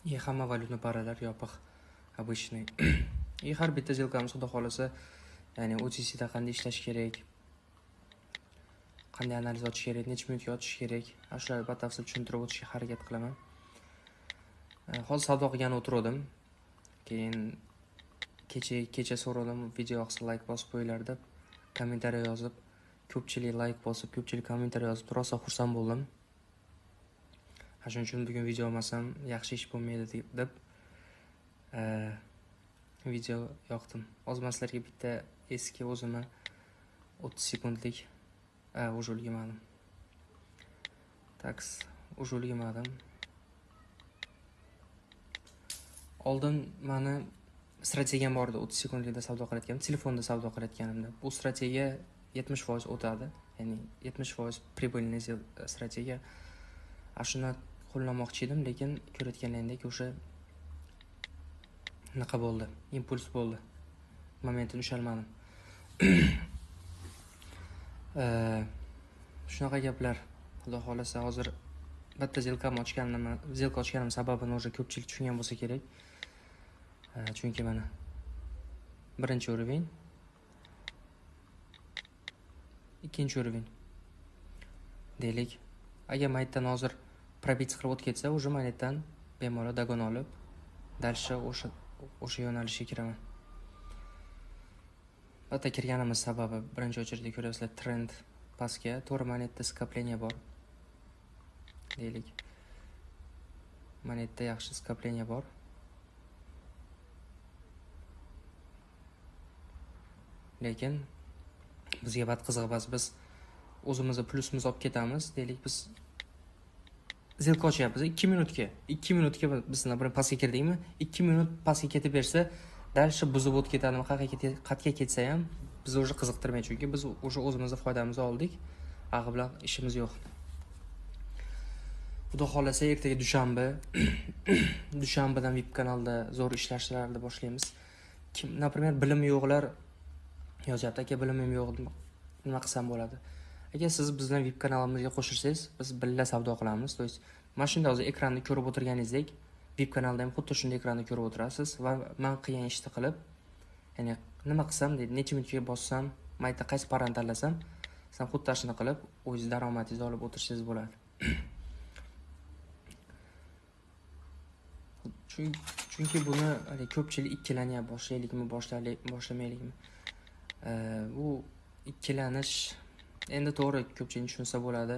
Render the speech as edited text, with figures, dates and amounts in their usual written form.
И hamma valyutni paralar yopiq, обычный. И har bitta zilkamiz xudo xolasa, ya'ni OTC'da qanday ishlash kerak, qanday analiz ochish kerak, necha minutga ochish kerak, shularni batafsil tushuntirib o'tishga harakat qilaman. Hozir savdo qilgan o'tirdim. Keyin kecha so'radim, video yoqsa like bosib qo'yinglar deb, kommentariy yozib, ko'pchilik like bosib, ko'pchilik kommentariy yozib, rosa xursand bo'ldim. Shuning uchun bugun video olmasam yaxshi ish bo'lmaydi deb video yoqdim. Ozmaslarga bitta eski o'zimni 30 sekundlik уже ulgamadim. Taks, уже ulgamadim. Oldin meni strategiyam bor edi, 30 sekundlikda savdo qilayotganim, telefonda savdo qilayotganimda. Bu strategiya 70% o'tadi, ya'ni 70% прибыльный strategiya. Shuni qo'llamoqchi edim, lekin ko'rayotganlaringdek o'sha naqa bo'ldi, impuls bo'ldi. Momentini ushalmadim. Shunaqa gaplar. Xudo xolasa hozir bitta zilka ochganim sababini o'sha ko'pchilik tushungan bo'lsa kerak. Chunki mana birinchi уровень, ikkinchi уровень. Deylik, agar maytdan hozir probit qilib o'tib ketsa, o'sha maytdan bemalol dagon olib, dальше o'sha yo'nalishga kiraman. Bitta kirganimiz sababi birinchi o'chirda ko'rasizlar, trend pastga, to'g'ri monetda skopleniya bor. Deylik, monetda yaxshi skopleniya bor. Lekin bizga bat qizig'i biz o'zimizni plusimiz olib ketamiz. Deylik, biz zilka ochyapmiz 2 minutga. 2 minutga bizni bir pastga kirdikmi? 2 minut pastga ketib bersa, dальше buzib o'tib ketadimi, qatga ketsa ham biz o'sha qiziqtirmaydi, chunki biz o'sha o'zimizning foydamizni oldik. Ag'i bilan ishimiz yo'q. Xudo xolasa ertaga dushanba. Dushanbadan VIP kanalda zo'r ishlashlarni boshlaymiz. Kim, например, bilimi yo'qlar yozyapti, aka bilimim yo'q, nima qilsam bo'ladi? Agar siz bizdan VIP kanalimizga qo'shilsangiz, biz birga savdo qilamiz. To есть, mana shunday hozir ekranni ko'rib o'tirganingizdek, VIP kanalda ham xuddi shunday ekranni ko'rib o'tirasiz va men qilgan ishni qilib, ya'ni nima qilsam deydi, necha minutga bossam, mayda qaysi parani tanlasam, sen xuddi shuni qilib, o'zingiz daromadingizni olib o'tirishingiz bo'ladi. Chunki buni ko'pchilik ikkilanyapti, boshlaylikmi, boshlamaylikmi? Bu ikkilanish endi to'g'ri ko'pchilik tushunsa bo'ladi.